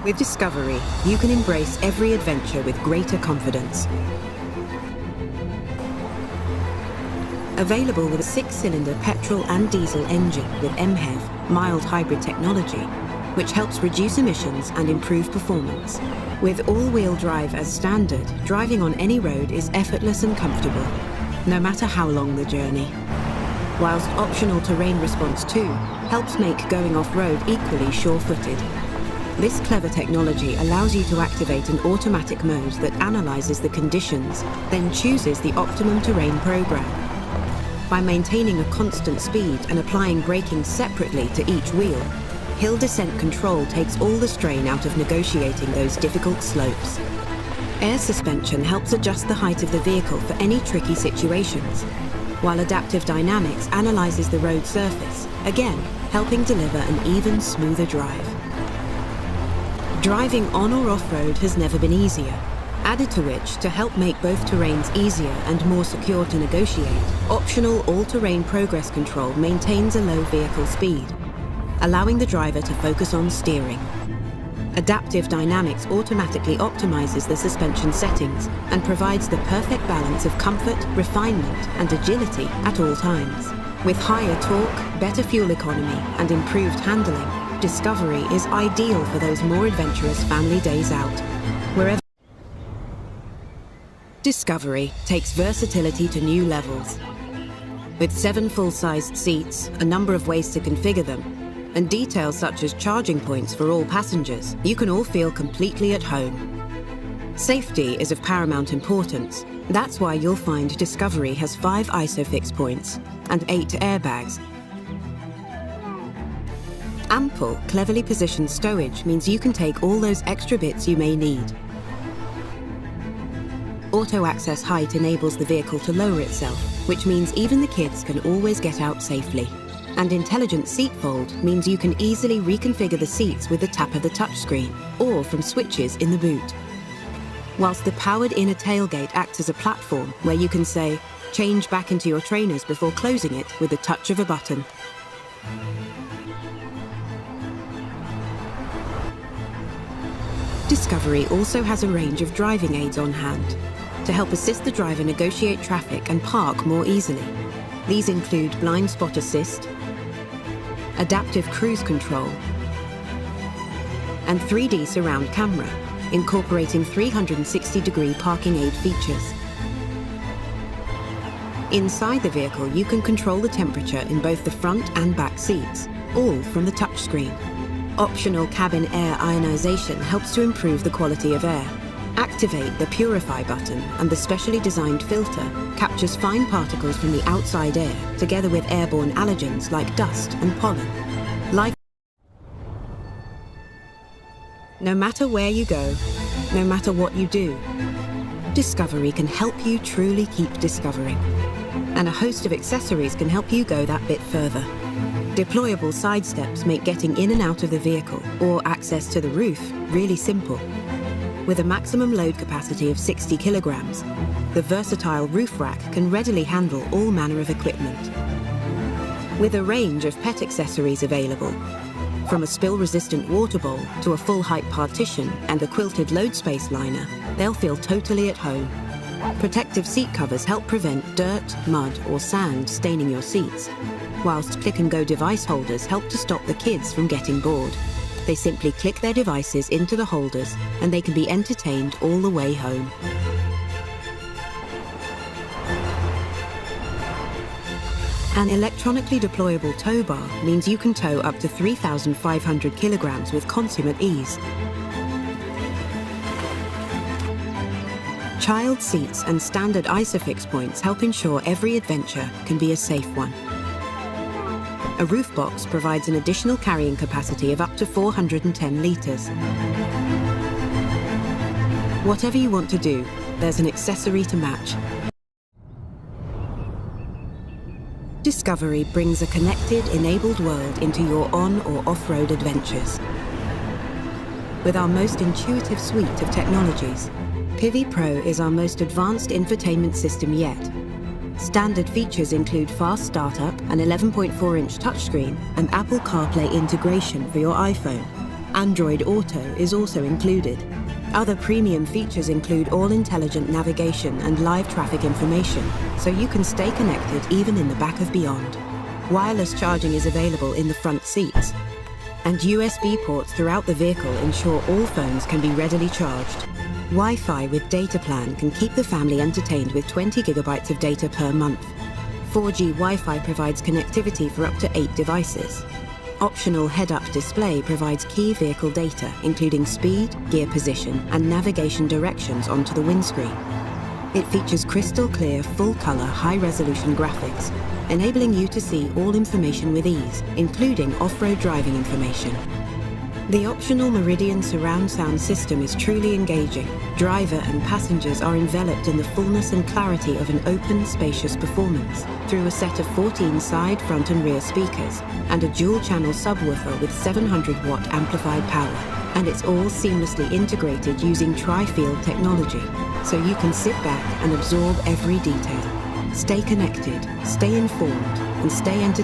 With Discovery, you can embrace every adventure with greater confidence. Available with a 6-cylinder petrol and diesel engine with MHEV, mild hybrid technology, which helps reduce emissions and improve performance. With all-wheel drive as standard, driving on any road is effortless and comfortable, no matter how long the journey. Whilst optional terrain response 2 helps make going off-road equally sure-footed. This clever technology allows you to activate an automatic mode that analyzes the conditions, then chooses the optimum terrain program. By maintaining a constant speed and applying braking separately to each wheel, hill descent control takes all the strain out of negotiating those difficult slopes. Air suspension helps adjust the height of the vehicle for any tricky situations, while adaptive dynamics analyzes the road surface, again, helping deliver an even smoother drive. Driving on or off-road has never been easier. Added to which, to help make both terrains easier and more secure to negotiate, optional all-terrain progress control maintains a low vehicle speed, allowing the driver to focus on steering. Adaptive dynamics automatically optimizes the suspension settings and provides the perfect balance of comfort, refinement, and agility at all times. With higher torque, better fuel economy, and improved handling, Discovery is ideal for those more adventurous family days out. Wherever Discovery takes versatility to new levels. With 7 full-sized seats, a number of ways to configure them, and details such as charging points for all passengers, you can all feel completely at home. Safety is of paramount importance. That's why you'll find Discovery has 5 ISOFIX points and 8 airbags. Ample, cleverly positioned stowage means you can take all those extra bits you may need. Auto-access height enables the vehicle to lower itself, which means even the kids can always get out safely. And intelligent seat fold means you can easily reconfigure the seats with the tap of the touchscreen, or from switches in the boot. Whilst the powered inner tailgate acts as a platform where you can say, change back into your trainers before closing it with the touch of a button. Discovery also has a range of driving aids on hand to help assist the driver negotiate traffic and park more easily. These include blind spot assist, adaptive cruise control, and 3D surround camera, incorporating 360-degree parking aid features. Inside the vehicle, you can control the temperature in both the front and back seats, all from the touchscreen. Optional cabin air ionization helps to improve the quality of air. Activate the Purify button, and the specially designed filter captures fine particles from the outside air, together with airborne allergens like dust and pollen. No matter where you go, no matter what you do, Discovery can help you truly keep discovering. And a host of accessories can help you go that bit further. Deployable side steps make getting in and out of the vehicle, or access to the roof, really simple. With a maximum load capacity of 60 kilograms, the versatile roof rack can readily handle all manner of equipment. With a range of pet accessories available, from a spill-resistant water bowl to a full-height partition and a quilted load space liner, they'll feel totally at home. Protective seat covers help prevent dirt, mud, or sand staining your seats, whilst click-and-go device holders help to stop the kids from getting bored. They simply click their devices into the holders, and they can be entertained all the way home. An electronically deployable tow bar means you can tow up to 3,500 kilograms with consummate ease. Child seats and standard ISOFIX points help ensure every adventure can be a safe one. A roof box provides an additional carrying capacity of up to 410 litres. Whatever you want to do, there's an accessory to match. Discovery brings a connected, enabled world into your on- or off-road adventures. With our most intuitive suite of technologies, Pivi Pro is our most advanced infotainment system yet. Standard features include fast startup, an 11.4-inch touchscreen, and Apple CarPlay integration for your iPhone. Android Auto is also included. Other premium features include all-intelligent navigation and live traffic information, so you can stay connected even in the back of beyond. Wireless charging is available in the front seats, and USB ports throughout the vehicle ensure all phones can be readily charged. Wi-Fi with data plan can keep the family entertained with 20 gigabytes of data per month. 4G Wi-Fi provides connectivity for up to 8 devices. Optional head-up display provides key vehicle data, including speed, gear position, and navigation directions onto the windscreen. It features crystal clear, full-color, high-resolution graphics, enabling you to see all information with ease, including off-road driving information. The optional Meridian surround sound system is truly engaging. Driver and passengers are enveloped in the fullness and clarity of an open, spacious performance through a set of 14 side, front and rear speakers and a dual-channel subwoofer with 700-watt amplified power. And it's all seamlessly integrated using tri-field technology, so you can sit back and absorb every detail. Stay connected, stay informed, and stay entertained.